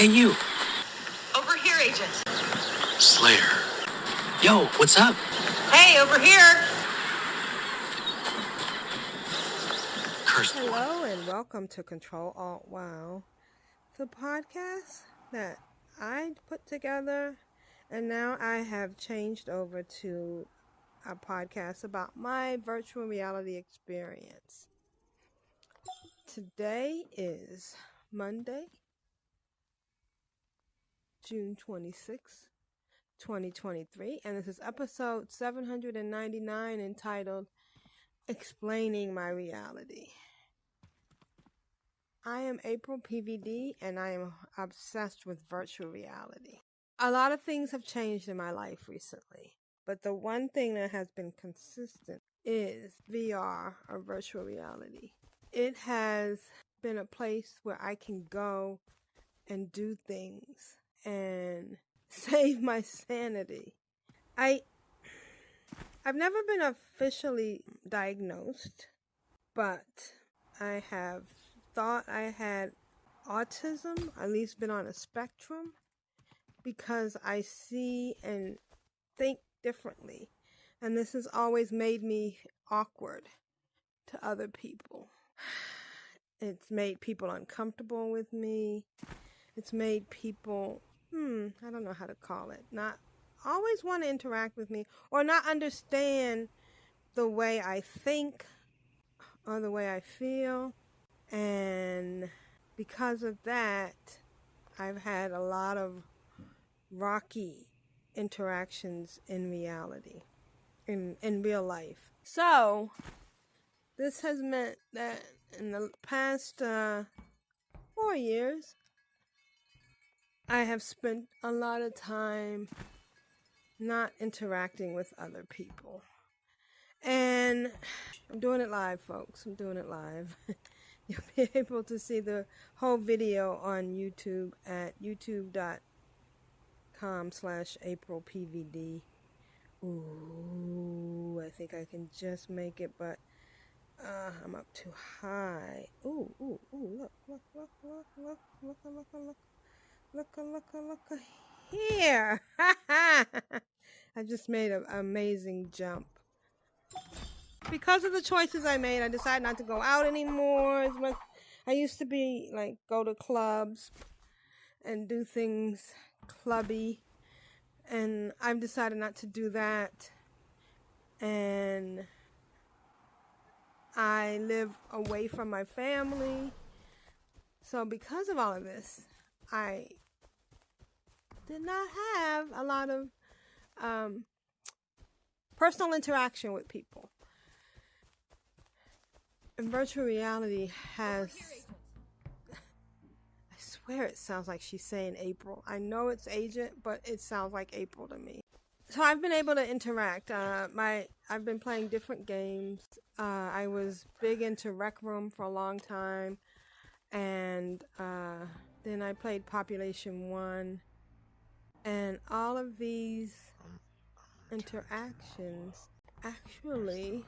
Hey, you. Over here, Agent. Slayer. Yo, what's up? Hey, over here. Cursed one. Hello and welcome to Ctrl Alt WoW, the podcast that I put together, and now I have changed over to a podcast about my virtual reality experience. Today is Monday, June 26, 2023, and this is episode 799 entitled Explaining My Reality. I am AprilPvd and I am obsessed with virtual reality. A lot of things have changed in my life recently, but the one thing that has been consistent is VR, or virtual reality. It has been a place where I can go and do things and save my sanity. I've never been officially diagnosed, but I have thought I had autism, at least been on a spectrum, because I see and think differently. And this has always made me awkward to other people. It's made people uncomfortable with me. It's made people, I don't know how to call it, not always want to interact with me or not understand the way I think or the way I feel. And because of that, I've had a lot of rocky interactions in reality, in real life. So, this has meant that in the past 4 years, I have spent a lot of time not interacting with other people. And I'm doing it live, folks. I'm doing it live. You'll be able to see the whole video on YouTube at youtube.com/AprilPvd. Ooh, I think I can just make it, but I'm up too high. Ooh, look here. I just made an amazing jump. Because of the choices I made, I decided not to go out anymore as much. I used to be like go to clubs and do things clubby, and I've decided not to do that. And I live away from my family. So because of all of this, I did not have a lot of personal interaction with people. And virtual reality has, I swear it sounds like she's saying April. I know it's Agent, but it sounds like April to me. So I've been able to interact. I've been playing different games. I was big into Rec Room for a long time. And then I played Population 1. And all of these interactions actually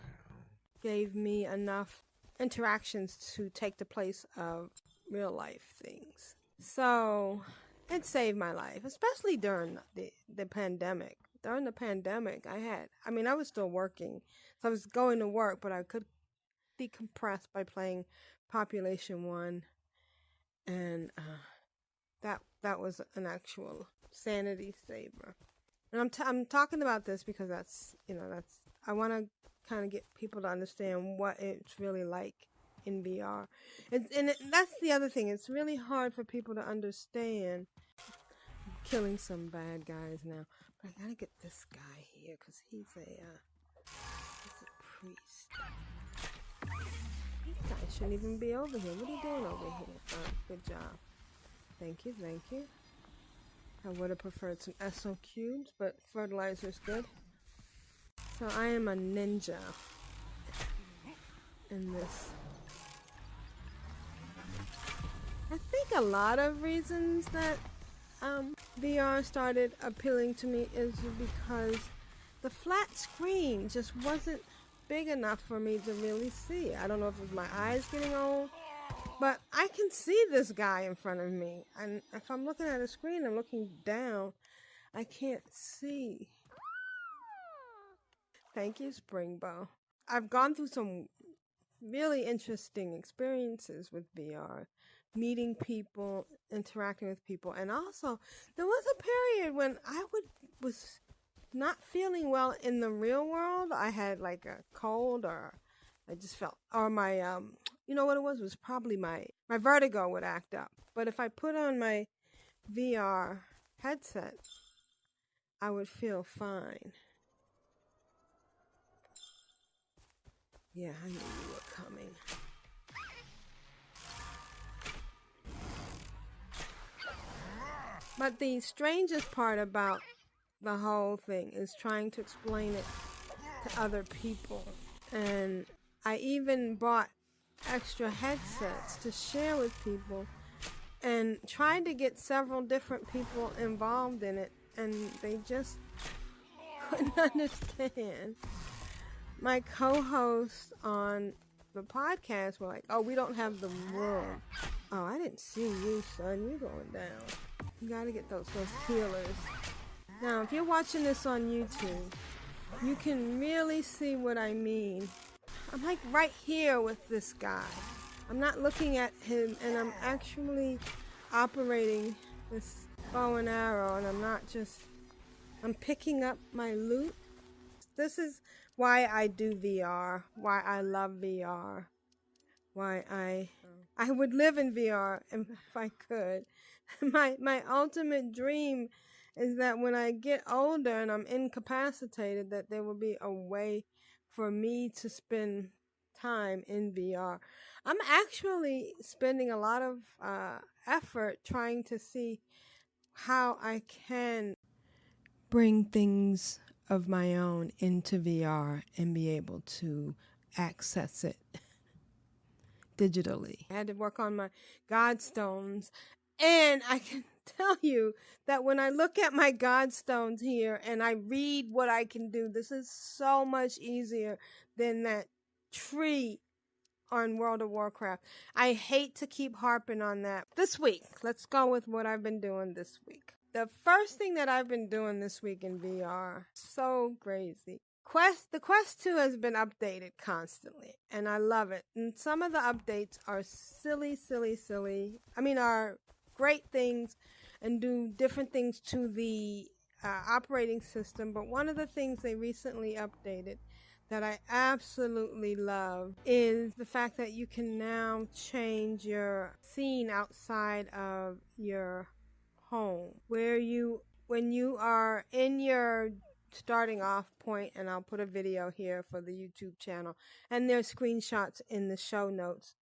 gave me enough interactions to take the place of real life things. So it saved my life, especially during the pandemic. During the pandemic, I was still working, so I was going to work, but I could decompress by playing Population 1, and that was an actual sanity saver. And I'm talking about this because I want to kind of get people to understand what it's really like in VR. That's the other thing. It's really hard for people to understand. I'm killing some bad guys now. But I gotta get this guy here because he's a priest. This guy shouldn't even be over here. What are you doing over here? Good job. Thank you. I would have preferred some SO cubes, but fertilizer's good. So I am a ninja in this. I think a lot of reasons that VR started appealing to me is because the flat screen just wasn't big enough for me to really see. I don't know if it was my eyes getting old, But I can see this guy in front of me. And if I'm looking at a screen, I'm looking down. I can't see. Thank you, Springbow. I've gone through some really interesting experiences with VR. Meeting people, interacting with people. And also, there was a period when I was not feeling well in the real world. I had like a cold, or I just felt, or my, you know what it was probably my vertigo would act up. But if I put on my VR headset, I would feel fine. Yeah, I knew you were coming. But the strangest part about the whole thing is trying to explain it to other people. And I even bought extra headsets to share with people and tried to get several different people involved in it, and they just couldn't understand. My co-hosts on the podcast were like, oh, we don't have the room. Oh, I didn't see you, son. You're going down. You gotta get those healers. Now, if you're watching this on YouTube, you can really see what I mean. I'm like right here with this guy. I'm not looking at him, and I'm actually operating this bow and arrow, and I'm not just, I'm picking up my loot. This is why I do VR, why I love VR, why I would live in VR if I could. My ultimate dream is that when I get older and I'm incapacitated, that there will be a way for me to spend time in VR. I'm actually spending a lot of effort trying to see how I can bring things of my own into VR and be able to access it digitally. I had to work on my Godstones, and I can tell you that when I look at my Godstones here and I read what I can do, this is so much easier than that tree on World of Warcraft. I hate to keep harping on that. This week, let's go with what I've been doing this week. The first thing that I've been doing this week in VR, so crazy. The Quest 2 has been updated constantly, and I love it. And some of the updates are silly. I mean, are great things and do different things to the operating system. But one of the things they recently updated that I absolutely love is the fact that you can now change your scene outside of your home, when you are in your starting off point, and I'll put a video here for the YouTube channel, and there's screenshots in the show notes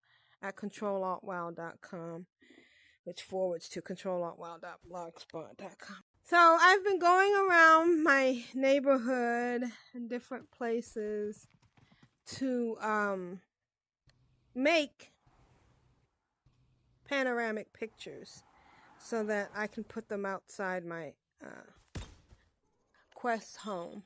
at CtrlAltWow.com, which forwards to CtrlAltWow.blogspot.com. So I've been going around my neighborhood and different places to make panoramic pictures so that I can put them outside my Quest home.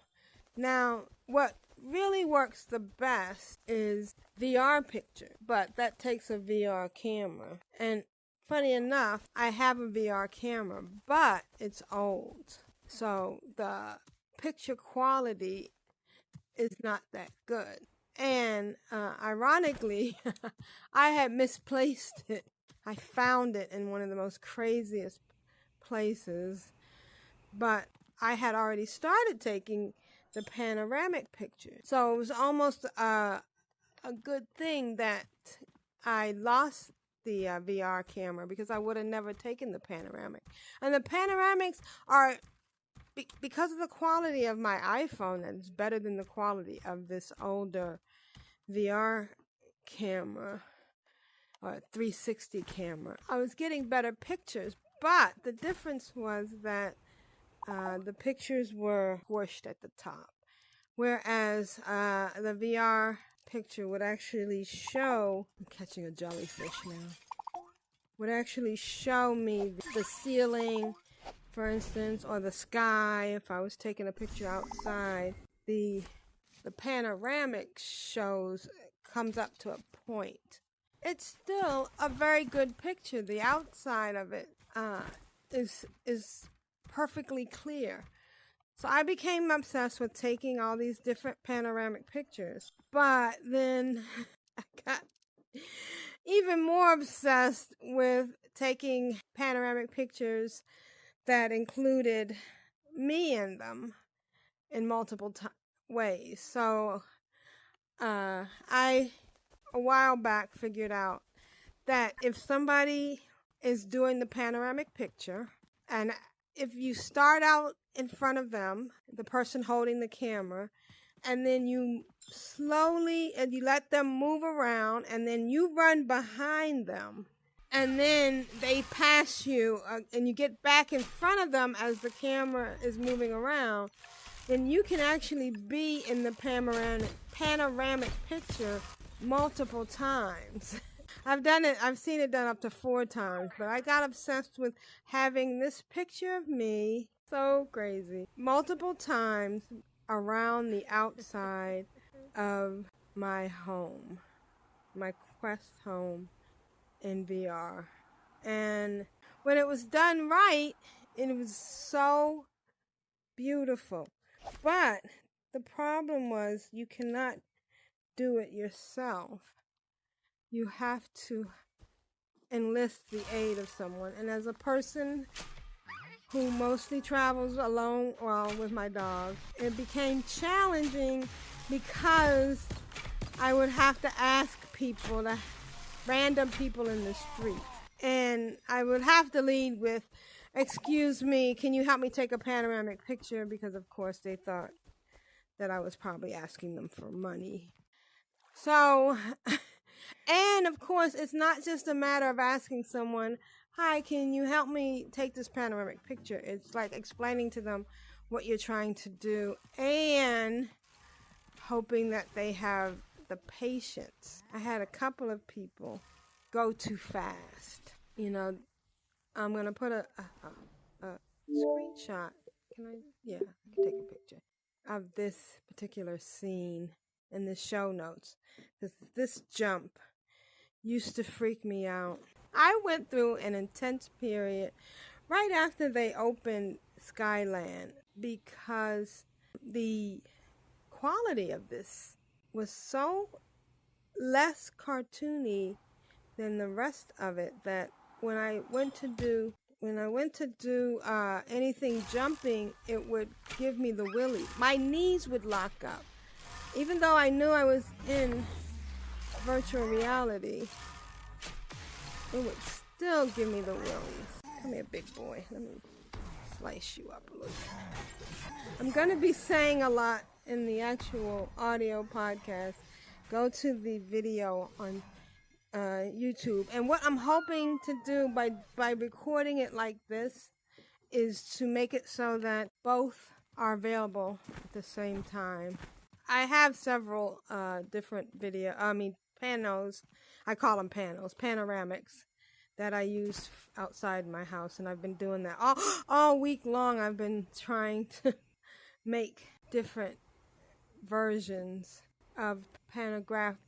Now, what really works the best is VR picture, but that takes a VR camera. And funny enough, I have a VR camera, but it's old. So the picture quality is not that good. And ironically, I had misplaced it. I found it in one of the most craziest places, but I had already started taking the panoramic picture. So it was almost a good thing that I lost the VR camera, because I would have never taken the panoramic. And the panoramics are, because of the quality of my iPhone, that is better than the quality of this older VR camera, or 360 camera. I was getting better pictures, but the difference was that the pictures were squished at the top, whereas the VR picture would actually show, I'm catching a jellyfish now, would actually show me the ceiling, for instance, or the sky. If I was taking a picture outside, the panoramic comes up to a point. it's still a very good picture. The outside of it is perfectly clear. So I became obsessed with taking all these different panoramic pictures. But then I got even more obsessed with taking panoramic pictures that included me in them in multiple ways. So I, a while back, figured out that if somebody is doing the panoramic picture, and if you start out in front of them, the person holding the camera, and then you slowly, and you let them move around, and then you run behind them, and then they pass you, and you get back in front of them as the camera is moving around, then you can actually be in the panoramic picture multiple times. I've seen it done up to 4 times, but I got obsessed with having this picture of me, so crazy, multiple times around the outside of my home, my Quest home in VR. And when it was done right, it was so beautiful. But the problem was you cannot do it yourself. You have to enlist the aid of someone. And as a person who mostly travels alone, well, with my dog, it became challenging because I would have to ask people, random people in the street. And I would have to lead with, "Excuse me, can you help me take a panoramic picture?" Because, of course, they thought that I was probably asking them for money. So, and of course, it's not just a matter of asking someone, "Hi, can you help me take this panoramic picture?" It's like explaining to them what you're trying to do and hoping that they have the patience. I had a couple of people go too fast. You know, I'm going to put a screenshot. Can I? Yeah, I can take a picture of this particular scene in the show notes. This jump used to freak me out. I went through an intense period right after they opened Skyland because the quality of this was so less cartoony than the rest of it that when I went to do anything jumping, it would give me the willies. My knees would lock up. Even though I knew I was in virtual reality, it would still give me the willies. Come here, big boy. Let me slice you up a little bit. I'm going to be saying a lot in the actual audio podcast. Go to the video on YouTube. And what I'm hoping to do by recording it like this is to make it so that both are available at the same time. I have several different panels. I call them panels, panoramics, that I use outside my house, and I've been doing that all week long. I've been trying to make different versions of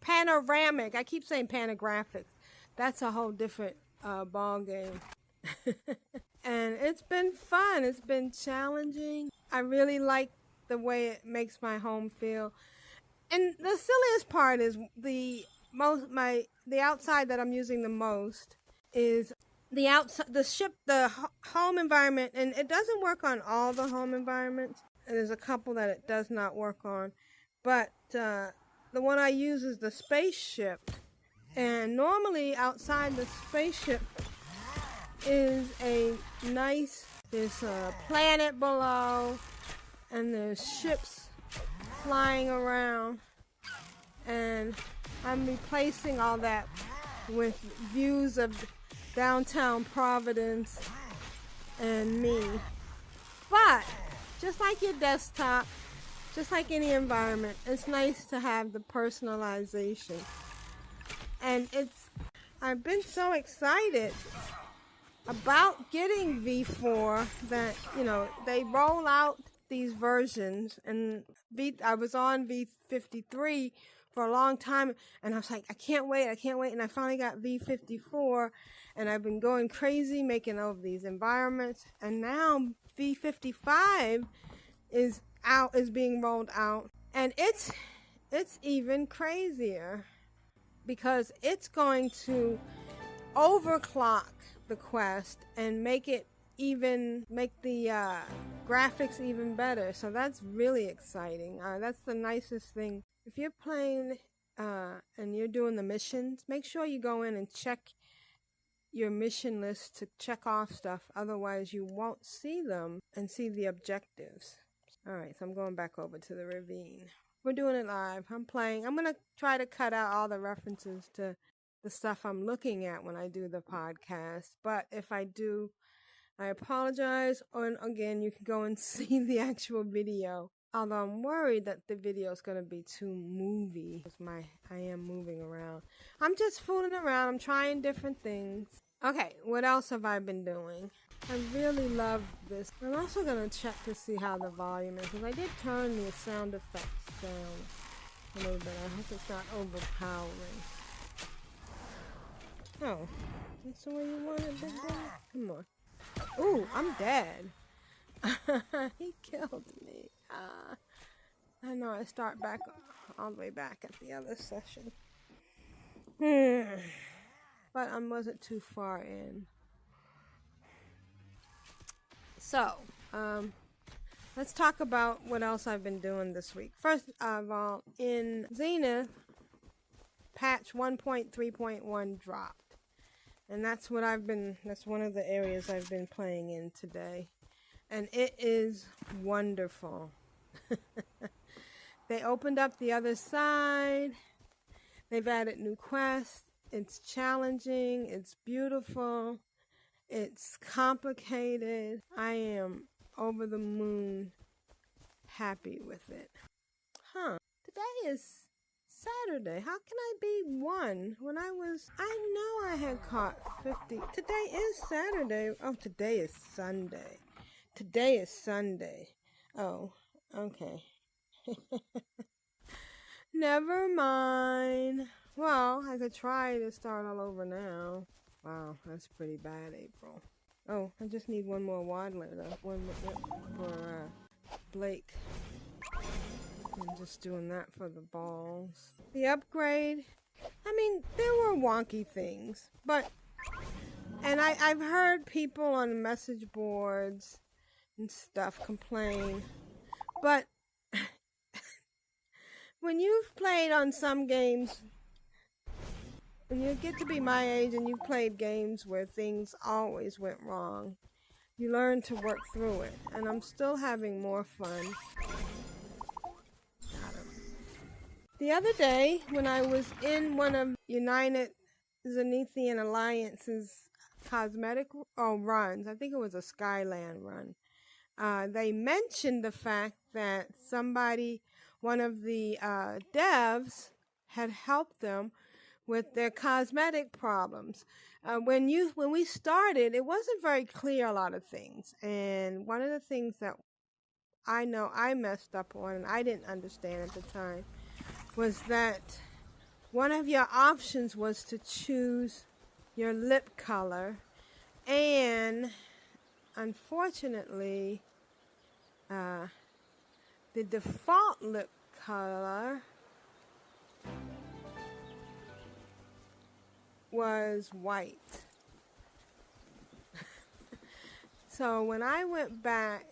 panoramic. I keep saying panographics. That's a whole different ball game. And it's been fun. It's been challenging. I really like the way it makes my home feel. And the silliest part is the outside that I'm using the most is the home environment, and it doesn't work on all the home environments. There's a couple that it does not work on, but the one I use is the spaceship. And normally outside the spaceship is there's a planet below, and there's ships flying around, and I'm replacing all that with views of downtown Providence and me. But just like your desktop, just like any environment, it's nice to have the personalization. And I've been so excited about getting V4 that, they roll out these versions, and I was on V53 for a long time, and I was like, I can't wait, and I finally got V54, and I've been going crazy making all of these environments, and now V55 is being rolled out, and it's even crazier because it's going to overclock the Quest and make the graphics even better. So that's really exciting. That's the nicest thing. If you're playing and you're doing the missions, make sure you go in and check your mission list to check off stuff. Otherwise, you won't see them and see the objectives. Alright, so I'm going back over to the ravine. We're doing it live. I'm playing. I'm going to try to cut out all the references to the stuff I'm looking at when I do the podcast. But if I do, I apologize. And again, you can go and see the actual video. Although I'm worried that the video is going to be too movie. I am moving around. I'm just fooling around. I'm trying different things. Okay, what else have I been doing? I really love this. I'm also going to check to see how the volume is. Because I did turn the sound effects down a little bit. I hope it's not overpowering. Oh, that's the way you want it, Big Daddy? Come on. Ooh, I'm dead. He killed me. I know I start back all the way back at the other session. But I wasn't too far in. So, let's talk about what else I've been doing this week. First of all, in Zenith, patch 1.3.1 dropped. And that's one of the areas I've been playing in today. And it is wonderful. They opened up the other side. They've added new quests. It's challenging. It's beautiful. It's complicated. I am over the moon happy with it. Today is Saturday. How can I be 1 when I know I had caught 50. Today is Saturday. Oh, today is Sunday. Today is Sunday. Oh, okay. Never mind. Well, I could try to start all over now. Wow, that's pretty bad, April. Oh, I just need one more waddler though. One more for Blake. I'm just doing that for the balls. The upgrade, I mean, there were wonky things, and I've heard people on message boards and stuff complain, but when you've played on some games, when you get to be my age and you've played games where things always went wrong, you learn to work through it, and I'm still having more fun. The other day, when I was in one of United Zenithian Alliance's cosmetic runs, I think it was a Skyland run, they mentioned the fact that one of the devs had helped them with their cosmetic problems. When we started, it wasn't very clear, a lot of things, and one of the things that I know I messed up on and I didn't understand at the time was that one of your options was to choose your lip color, and unfortunately the default lip color was white. So when I went back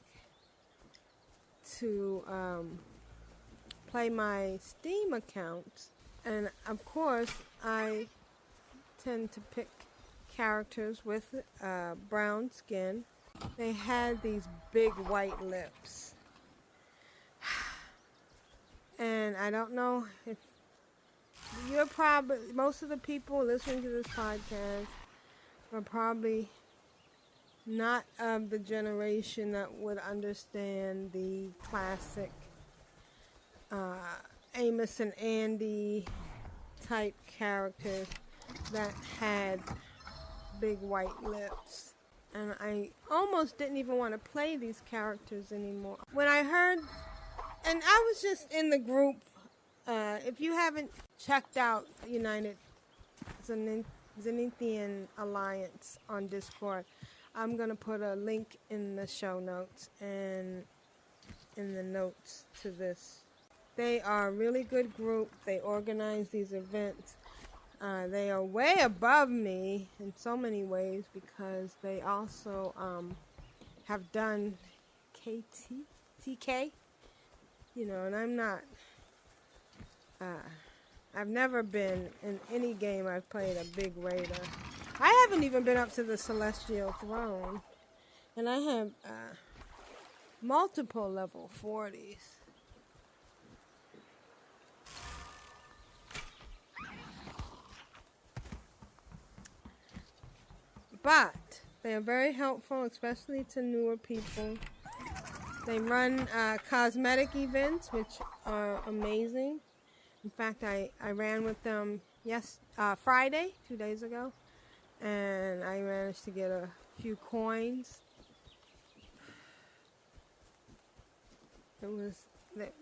to play my Steam account, and of course I tend to pick characters with brown skin, they had these big white lips. And I don't know if most of the people listening to this podcast are probably not of the generation that would understand the classic Amos and Andy type characters that had big white lips. And I almost didn't even want to play these characters anymore. When I heard, and I was just in the group if you haven't checked out United Zenithian Alliance on Discord, I'm going to put a link in the show notes and in the notes to this. They are a really good group. They organize these events. They are way above me in so many ways because they also have done TK, and I'm not. I've never been in any game I've played a big raider. I haven't even been up to the Celestial Throne, and I have multiple level 40s. But they are very helpful, especially to newer people. They run cosmetic events, which are amazing. In fact, I ran with them Friday, 2 days ago, and I managed to get a few coins. They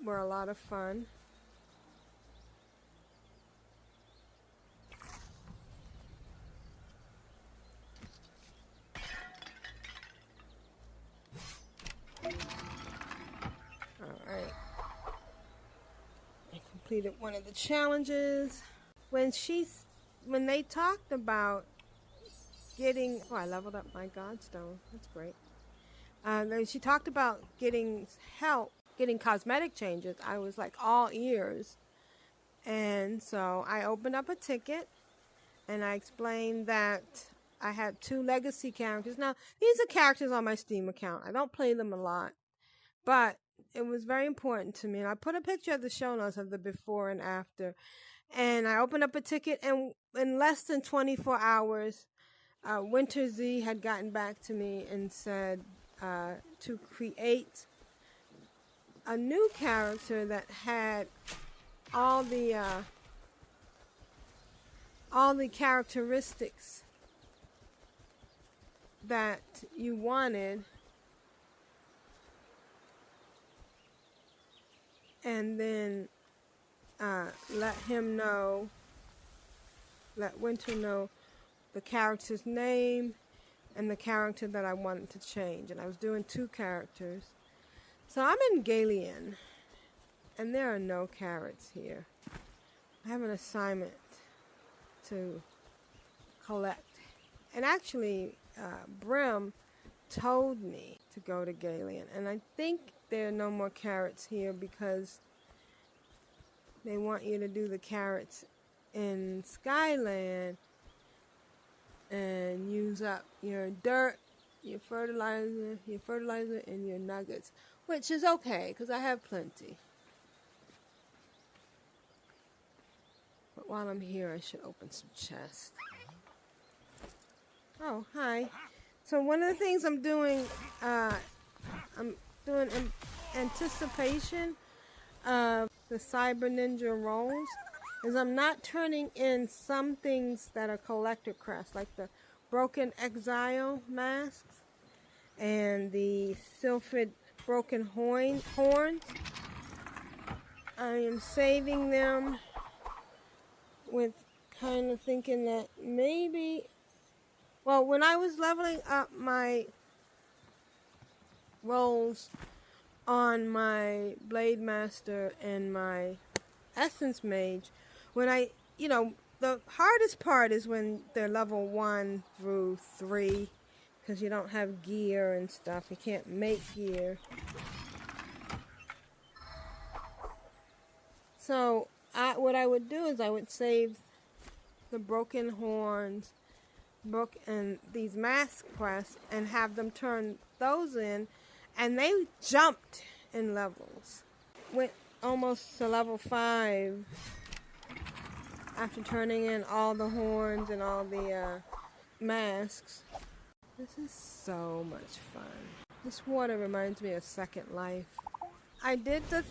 were a lot of fun. Alright. I completed one of the challenges. When they talked about getting... Oh, I leveled up my Godstone. That's great. She talked about getting help, getting cosmetic changes. I was like all ears. And so I opened up a ticket and I explained that I had 2 legacy characters. Now, these are characters on my Steam account. I don't play them a lot, but it was very important to me. And I put a picture of the show notes of the before and after. And I opened up a ticket, and in less than 24 hours, Winter Z had gotten back to me and said to create a new character that had all the characteristics that you wanted, and then let Winter know the character's name and the character that I wanted to change. And I was doing 2 characters. So I'm in Galian, and there are no carrots here. I have an assignment to collect. And actually, Brim told me to go to Galian. And I think there are no more carrots here because they want you to do the carrots in Skyland and use up your dirt, your fertilizer, and your nuggets, which is okay because I have plenty. But while I'm here, I should open some chests. Oh, hi. So one of the things I'm doing in anticipation of the Cyber Ninja rolls is I'm not turning in some things that are collector crests, like the Broken Exile masks and the Sylphid Broken Horns. I am saving them with kind of thinking that maybe... Well, when I was leveling up my rolls on my Blade Master and my Essence Mage, when the hardest part is when they're level 1 through 3, because you don't have gear and stuff. You can't make gear. So what I would do is I would save the Broken Horns and these mask quests and have them turn those in, and they jumped in levels. Went almost to level 5 after turning in all the horns and all the masks. This is so much fun. This water reminds me of Second Life. I made the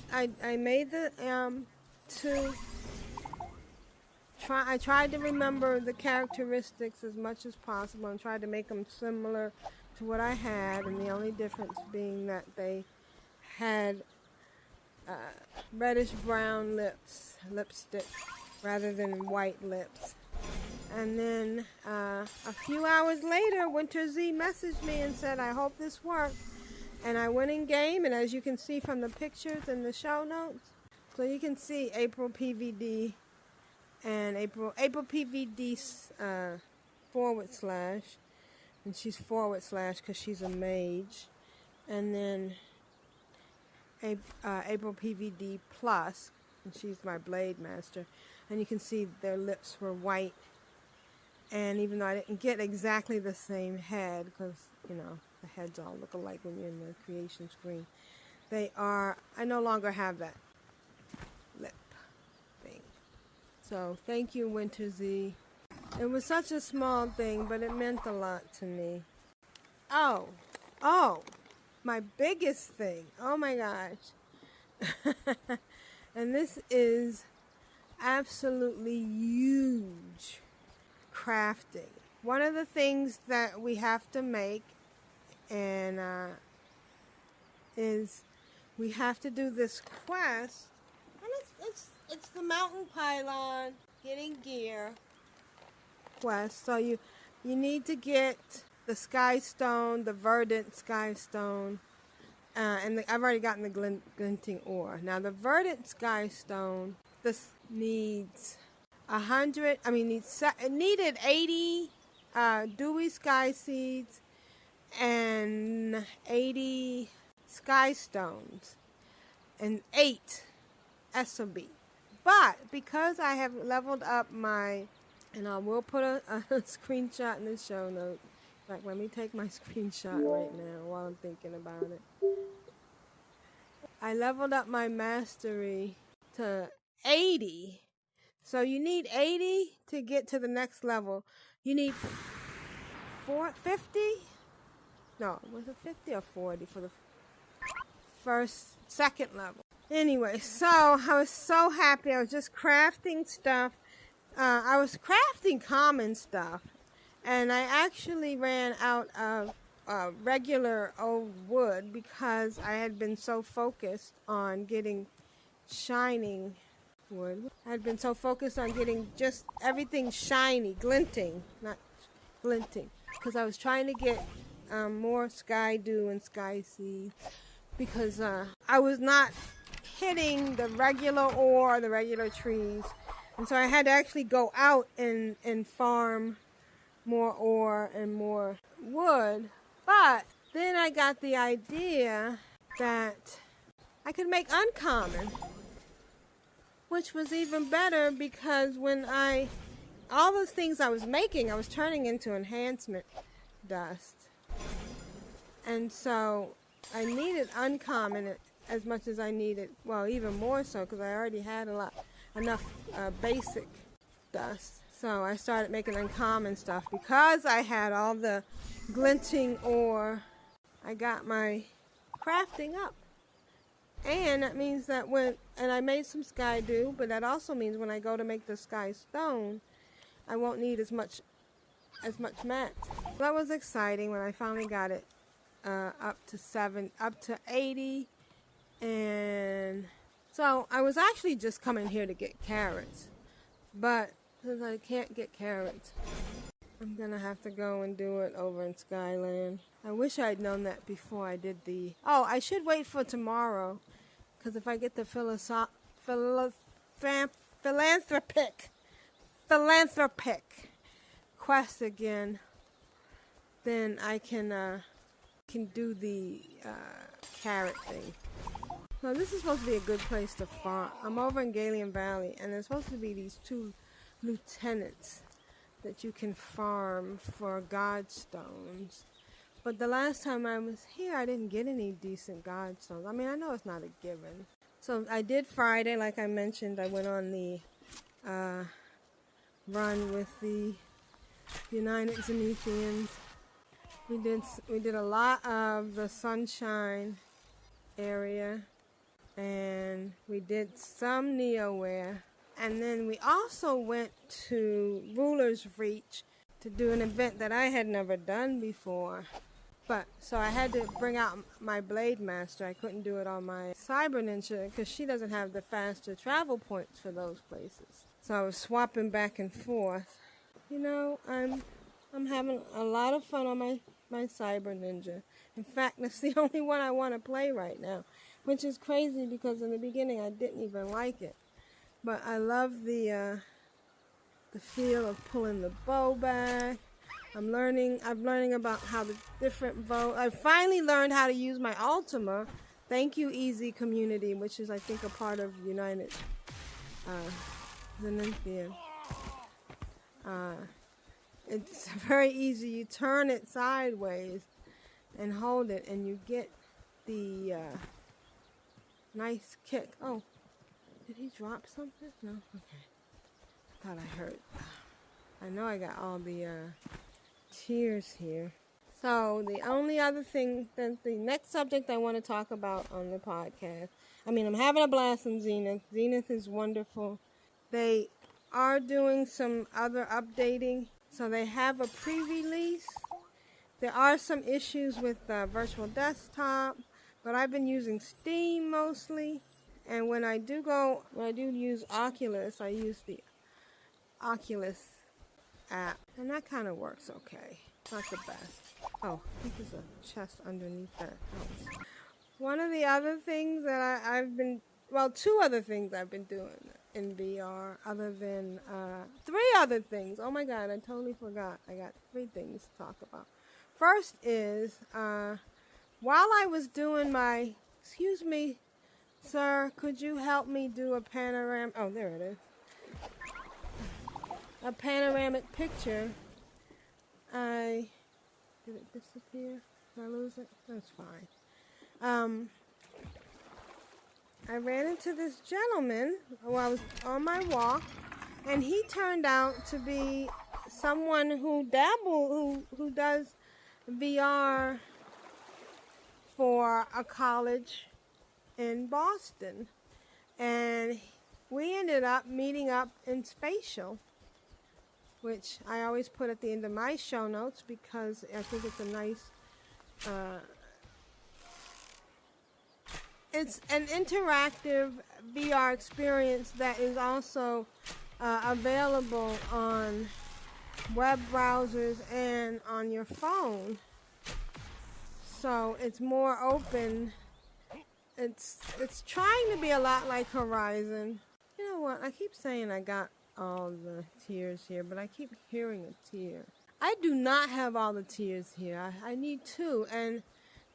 I tried to remember the characteristics as much as possible and tried to make them similar to what I had, and the only difference being that they had reddish brown lipstick, rather than white lips. And then a few hours later, Winter Z messaged me and said, I hope this worked. And I went in game, and as you can see from the pictures in the show notes, so you can see AprilPvd and AprilPvd / and she's / because she's a mage, and then AprilPvd plus, and she's my blade master, and you can see their lips were white, and even though I didn't get exactly the same head, because, you know, the heads all look alike when you're in the creation screen, I no longer have that lip thing. So thank you, Winter Z. It was such a small thing, but it meant a lot to me. Oh, my biggest thing. Oh my gosh. And this is absolutely huge crafting. One of the things that we have to make and is we have to do this quest, and it's the mountain pylon getting gear quest. So you need to get the sky stone, the verdant sky stone, and I've already gotten the glinting ore. Now the verdant sky stone, this needs 100. It needed 80 dewy sky seeds and 80 sky stones and 8 SOB. But because I have leveled up my, and I will put a screenshot in the show notes. In fact, let me take my screenshot right now while I'm thinking about it. I leveled up my mastery to 80. So you need 80 to get to the next level. You need 50? No, was it 50 or 40 for the second level? Anyway, so I was so happy. I was just crafting stuff. I was crafting common stuff. And I actually ran out of regular old wood because I had been so focused on getting shining wood. I had been so focused on getting just everything shiny, glinting, not glinting, because I was trying to get more sky dew and sky seeds, because I was not hitting the regular ore, the regular trees, and so I had to actually go out and farm more ore and more wood. But then I got the idea that I could make uncommon, which was even better, because when all the things I was making, I was turning into enhancement dust. And so I needed uncommon as much as I needed, well, even more so, because I already had enough basic dust. So I started making uncommon stuff. Because I had all the glinting ore, I got my crafting up. And that means that and I made some sky dew, but that also means when I go to make the sky stone, I won't need as much mats. That was exciting when I finally got it up to 80. And so I was actually just coming here to get carrots, but since I can't get carrots, I'm gonna have to go and do it over in Skyland. I wish I'd known that before I did I should wait for tomorrow, because if I get the philanthropic quest again, then I can do the carrot thing. Now this is supposed to be a good place to farm. I'm over in Galian Valley, and there's supposed to be these 2 lieutenants that you can farm for godstones. But the last time I was here, I didn't get any decent godstones. I mean, I know it's not a given. So I did Friday, like I mentioned. I went on the run with the United Zenithians. We did a lot of the Sunshine area, and we did some Neoware. And then we also went to Ruler's Reach to do an event that I had never done before. But, so I had to bring out my Blade Master. I couldn't do it on my Cyber Ninja because she doesn't have the faster travel points for those places. So I was swapping back and forth. You know, I'm having a lot of fun on my Cyber Ninja. In fact, that's the only one I want to play right now, which is crazy because in the beginning I didn't even like it. But I love the feel of pulling the bow back. I'm learning about how the different bow. I finally learned how to use my Ultima. Thank you, Easy Community, which is I think a part of United Zenithian. It's very easy. You turn it sideways and hold it, and you get the nice kick. Oh, did he drop something? No? Okay. I thought I heard. I know I got all the tears here. So the only other thing, the next subject I want to talk about on the podcast, I mean, I'm having a blast in Zenith. Zenith is wonderful. They are doing some other updating. So they have a pre-release. There are some issues with virtual desktop, but I've been using Steam mostly. And when I do use Oculus, I use the Oculus app, and that kind of works okay. Not the best. Oh, I think there's a chest underneath that house. One of the other things that two other things I've been doing in VR, other than, 3 other things. Oh my God, I totally forgot. I got 3 things to talk about. First is, while I was doing my, excuse me, sir, could you help me do a panoramic, oh, there it is. A panoramic picture. Did it disappear? Did I lose it? That's fine. I ran into this gentleman while I was on my walk, and he turned out to be someone who does VR for a college in Boston. And we ended up meeting up in Spatial, which I always put at the end of my show notes because I think it's a nice, it's an interactive VR experience that is also available on web browsers and on your phone. So it's more open. It's trying to be a lot like Horizon. You know what? I keep saying I got all the tears here, but I keep hearing a tear. I do not have all the tears here. I need 2, and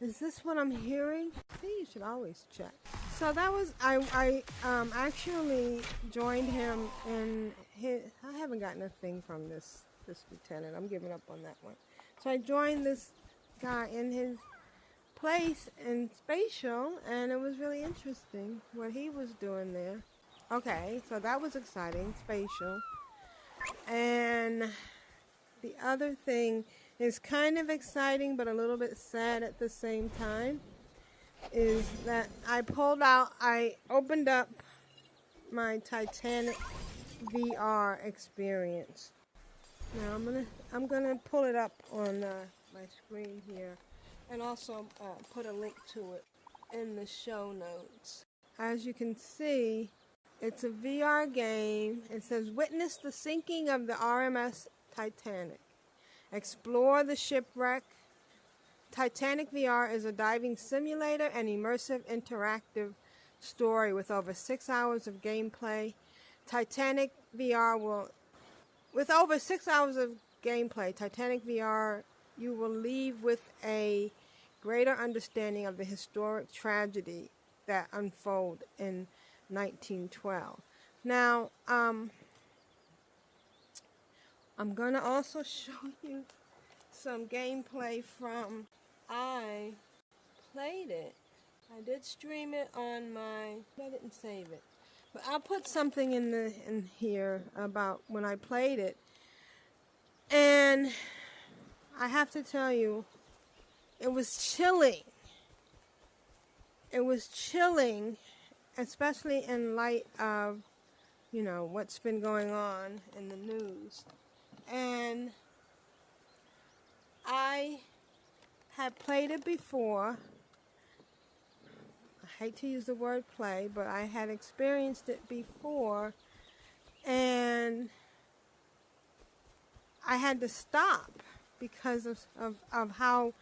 is this what I'm hearing? I think you should always check. So that was, I actually joined him in his, I haven't gotten a thing from this lieutenant. I'm giving up on that one. So I joined this guy in his place in Spatial, and it was really interesting what he was doing there. Okay, so that was exciting, Spatial. And the other thing is kind of exciting but a little bit sad at the same time, is that I opened up my Titanic VR experience. Now I'm gonna pull it up on my screen here, and also put a link to it in the show notes. As you can see, it's a VR game. It says, witness the sinking of the RMS Titanic. Explore the shipwreck. Titanic VR is a diving simulator and immersive interactive story with over 6 hours of gameplay. Titanic VR with over 6 hours of gameplay, Titanic VR, you will leave with a greater understanding of the historic tragedy that unfolded in 1912. Now, I'm going to also show you some gameplay from, I played it. I did stream it on I didn't save it. But I'll put something in here about when I played it. And I have to tell you, it was chilling. It was chilling, especially in light of, what's been going on in the news. And I had played it before. I hate to use the word play, but I had experienced it before, and I had to stop because of how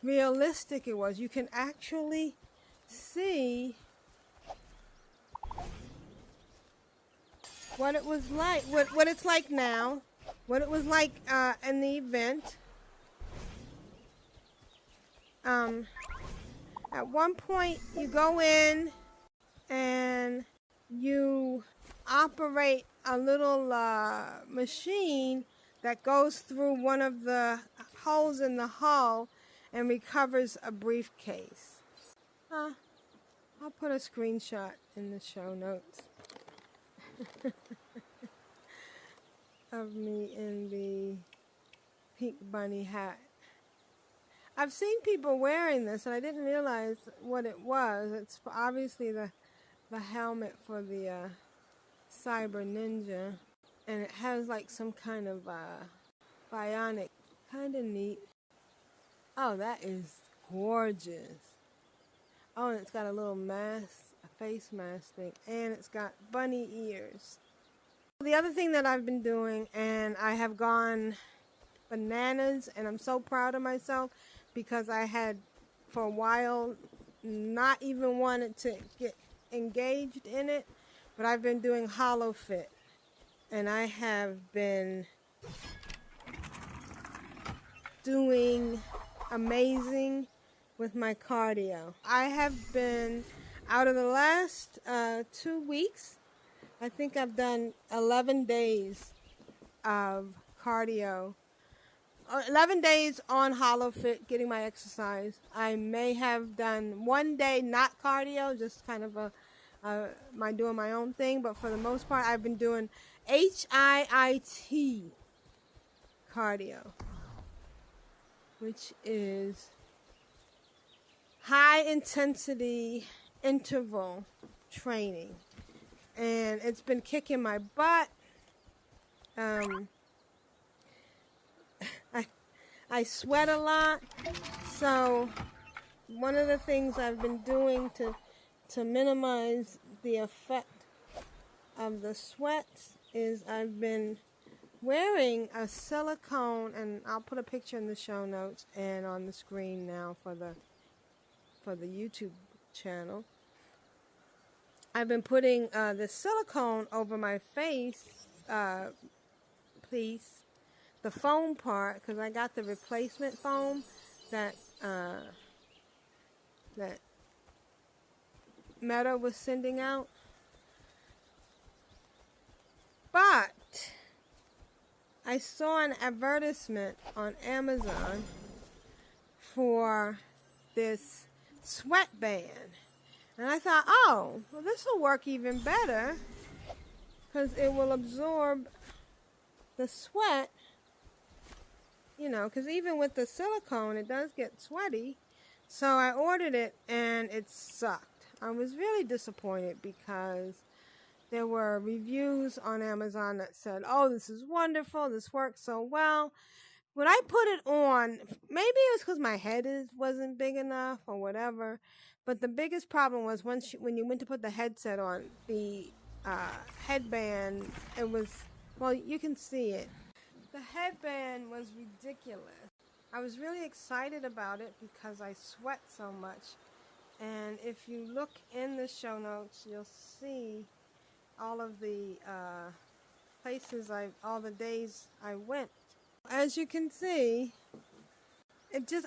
realistic it was. You can actually see what it was like, what it's like now, what it was like in the event. At one point, you go in and you operate a little machine that goes through one of the holes in the hull and recovers a briefcase. I'll put a screenshot in the show notes of me in the pink bunny hat. I've seen people wearing this, and I didn't realize what it was. It's obviously the helmet for the cyber ninja, and it has like some kind of bionic, kind of neat. Oh, that is gorgeous. Oh, and it's got a little mask, a face mask thing, and it's got bunny ears. The other thing that I've been doing, and I have gone bananas, and I'm so proud of myself, because I had for a while not even wanted to get engaged in it, but I've been doing hollow fit, and I have been doing amazing with my cardio. I have been, out of the last 2 weeks, I think I've done 11 days of cardio. 11 days on hollow fit, getting my exercise. I may have done 1 day not cardio, just kind of doing my own thing, but for the most part, I've been doing HIIT cardio, which is high intensity interval training, and it's been kicking my butt. I sweat a lot, so one of the things I've been doing to minimize the effect of the sweats is I've been wearing a silicone, and I'll put a picture in the show notes and on the screen now for the YouTube channel. I've been putting the silicone over my face piece, the foam part, because I got the replacement foam that Meta was sending out. But I saw an advertisement on Amazon for this sweatband, and I thought, oh, well, this will work even better because it will absorb the sweat. You know, because even with the silicone, it does get sweaty. So I ordered it, and it sucked. I was really disappointed because there were reviews on Amazon that said, oh, this is wonderful, this works so well. When I put it on, maybe it was because my head wasn't big enough or whatever, but the biggest problem was when you went to put the headset on, the headband, it was, well, you can see it. The headband was ridiculous. I was really excited about it because I sweat so much. And if you look in the show notes, you'll see all of the places, all the days I went. As you can see,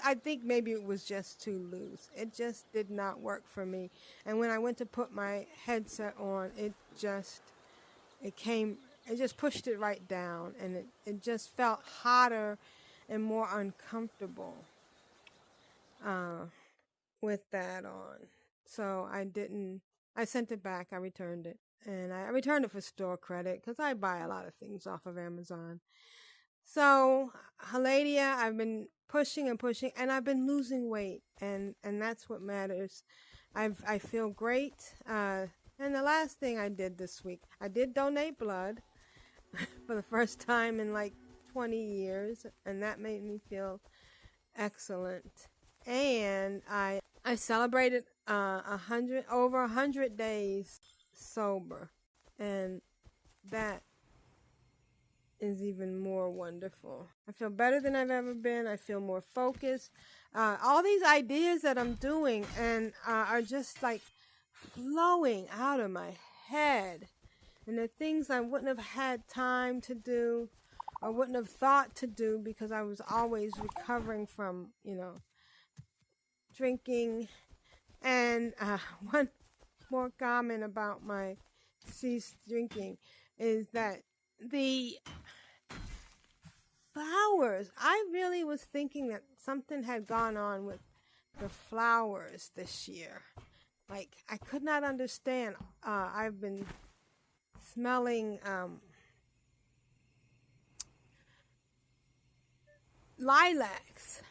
I think maybe it was just too loose. It just did not work for me. And when I went to put my headset on, it just pushed it right down, and it just felt hotter and more uncomfortable with that on. So I sent it back, I returned it. And I returned it for store credit because I buy a lot of things off of Amazon. So, Haladia, I've been pushing and pushing, and I've been losing weight, and that's what matters. I feel great. And the last thing I did this week, I did donate blood for the first time in like 20 years, and that made me feel excellent. and I celebrated over 100 days sober, and that is even more wonderful. I feel better than I've ever been. I feel more focused. All these ideas that I'm doing and are just like flowing out of my head, and the things I wouldn't have had time to do or wouldn't have thought to do because I was always recovering from, drinking. And one more comment about my ceased drinking is that the flowers, I really was thinking that something had gone on with the flowers this year. Like, I could not understand. I've been smelling lilacs.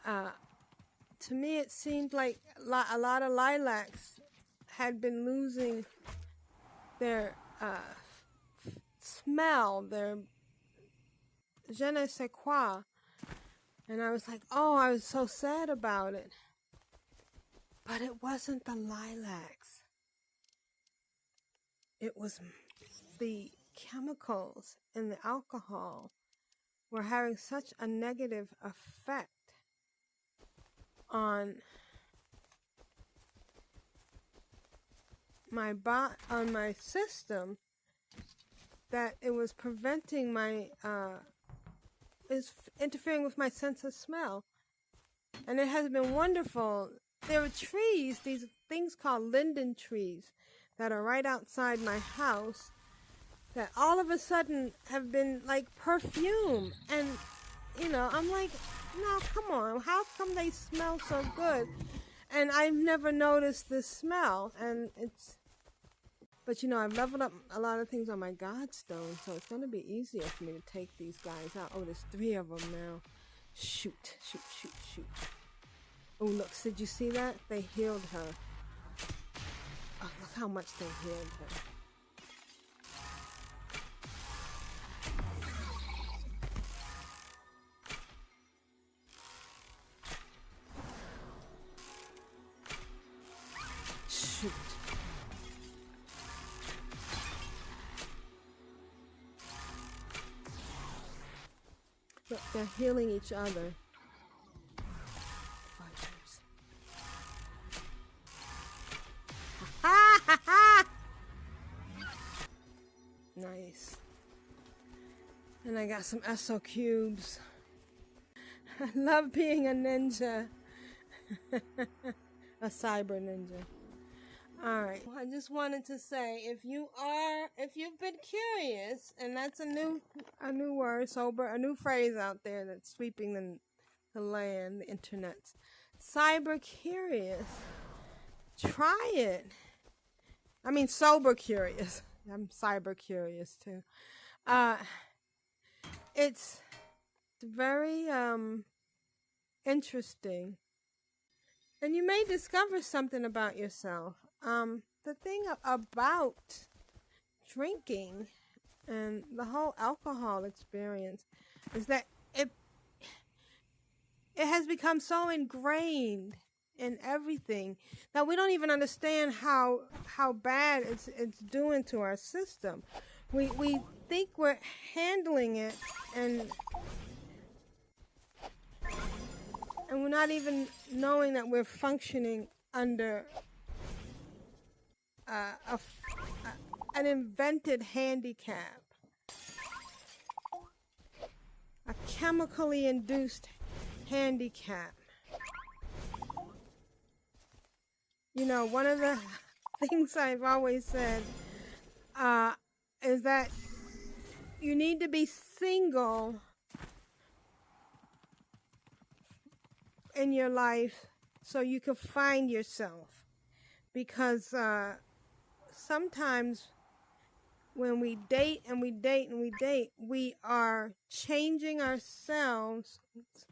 To me, it seemed like a lot of lilacs had been losing their smell, their je ne sais quoi. And I was like, oh, I was so sad about it. But it wasn't the lilacs. It was the chemicals in the alcohol were having such a negative effect on my system that it was preventing is interfering with my sense of smell. And it has been wonderful. There are trees, these things called linden trees, that are right outside my house, that all of a sudden have been like perfume. And, I'm like, no, come on, how come they smell so good? And I've never noticed this smell. And but I've leveled up a lot of things on my Godstone, so it's going to be easier for me to take these guys out. Oh, there's 3 of them now. Shoot. Oh, look, did you see that? They healed her. Oh, look how much they healed her. Shoot. Look, they're healing each other. Fighters. Nice. And I got some SO cubes. I love being a ninja. A cyber ninja. Alright, I just wanted to say, if you've been curious, and that's a new word, a new phrase out there that's sweeping the land, the internet. Cyber curious. Try it. I mean, sober curious. I'm cyber curious too. It's very interesting. And you may discover something about yourself. The thing about drinking and the whole alcohol experience is that it has become so ingrained in everything that we don't even understand how bad it's doing to our system. We think we're handling it, and we're not even knowing that we're functioning under an invented handicap, a chemically induced handicap. One of the things I've always said is that you need to be single in your life so you can find yourself, because sometimes when we date and we date and we date, we are changing ourselves. Oops.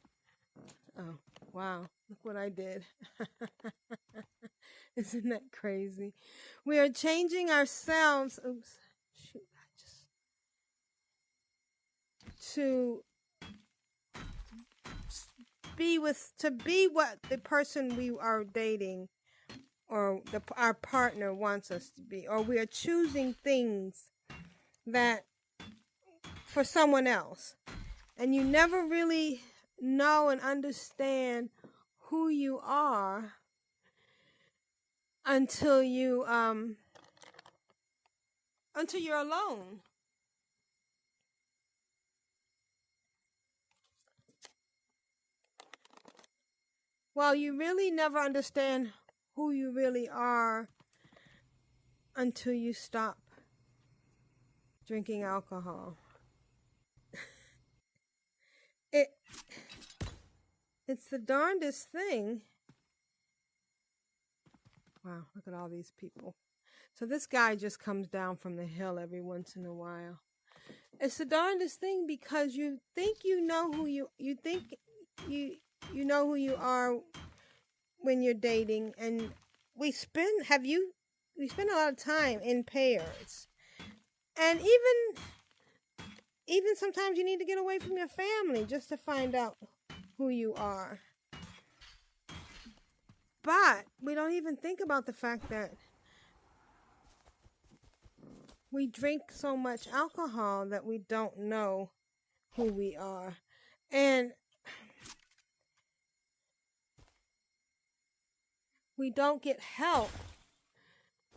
Oh, wow, look what I did. Isn't that crazy? We are changing ourselves. Oops, shoot, to be what the person we are dating or our partner wants us to be, or we are choosing things that for someone else, and you never really know and understand who you are until you're alone. Well, you really never understand who you really are until you stop drinking alcohol. It's the darndest thing. Wow, look at all these people. So this guy just comes down from the hill every once in a while. It's the darndest thing because you think you know who you think you know who you are when you're dating, and we spend a lot of time in pairs. And even sometimes you need to get away from your family just to find out who you are. But we don't even think about the fact that we drink so much alcohol that we don't know who we are. And we don't get help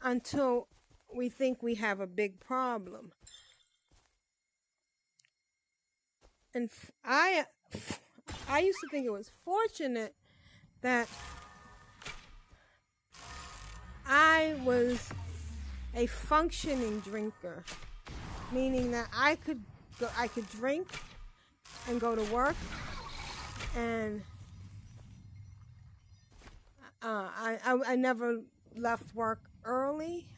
until we think we have a big problem. And I used to think it was fortunate that I was a functioning drinker, meaning that I could drink and go to work, and I never left work early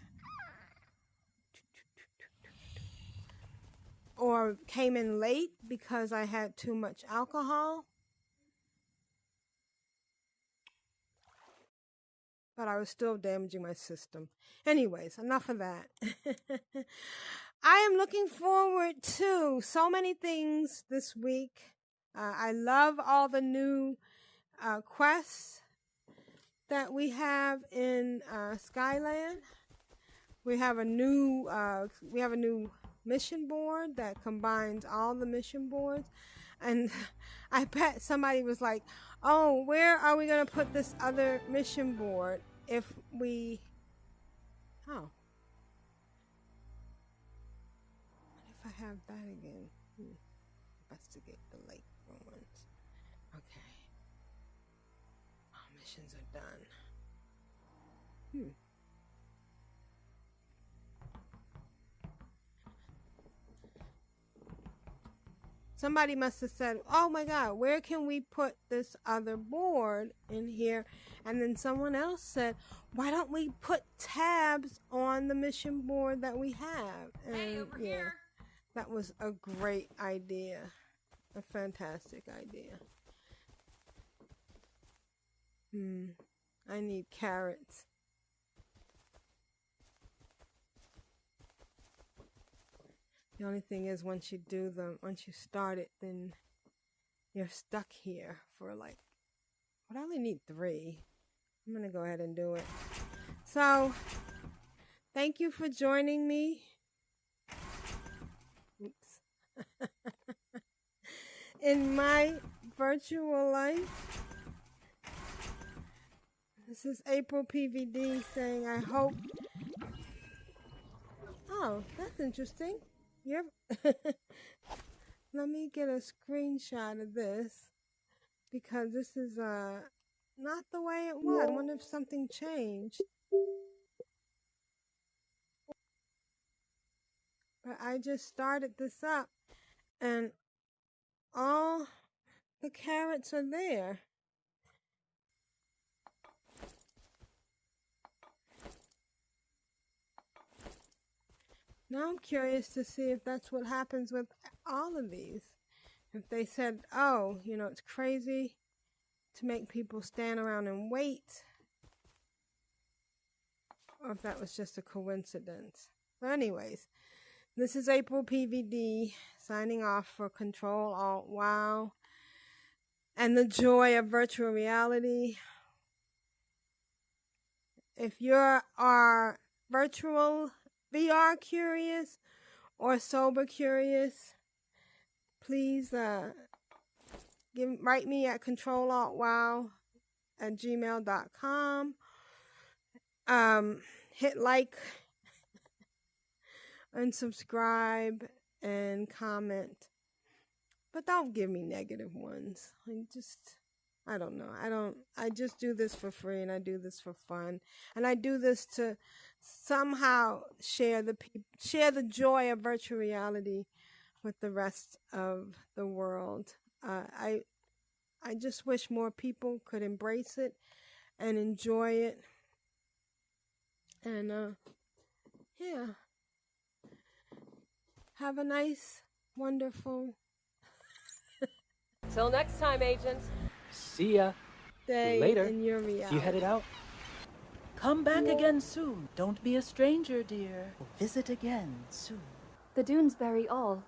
or came in late because I had too much alcohol. But I was still damaging my system. Anyways, enough of that. I am looking forward to so many things this week. I love all the new quests that we have in Skyland. We have a new mission board that combines all the mission boards. And I bet somebody was like, oh, where are we going to put this other mission board if we... Oh. What if I have that again? Investigate the lake ruins. Okay. All missions are done. Somebody must have said, oh my God, where can we put this other board in here? And then someone else said, why don't we put tabs on the mission board that we have? And hey, over here. That was a great idea. A fantastic idea. I need carrots. The only thing is, once you start it, then you're stuck here for like, I only need 3. I'm going to go ahead and do it. So, thank you for joining me. Oops. In my virtual life. This is AprilPvd saying, I hope. Oh, that's interesting. Let me get a screenshot of this, because this is not the way it was. I wonder if something changed. But I just started this up and all the carrots are there. Now I'm curious to see if that's what happens with all of these. If they said, oh, it's crazy to make people stand around and wait, or if that was just a coincidence. But anyways, this is AprilPvd signing off for Ctrl Alt WoW. and the joy of virtual reality. If you are virtual VR curious or sober curious, please write me at controlaltwow@gmail.com. Hit like and subscribe and comment, but don't give me negative ones. I don't know. I just do this for free, and I do this for fun, and I do this to somehow share the joy of virtual reality with the rest of the world. I just wish more people could embrace it and enjoy it. And yeah. Have a nice, wonderful Till next time, agents. See ya. day Later. in your reality. You headed out? Come back again soon. Don't be a stranger, dear. Visit again soon. The dunes bury all,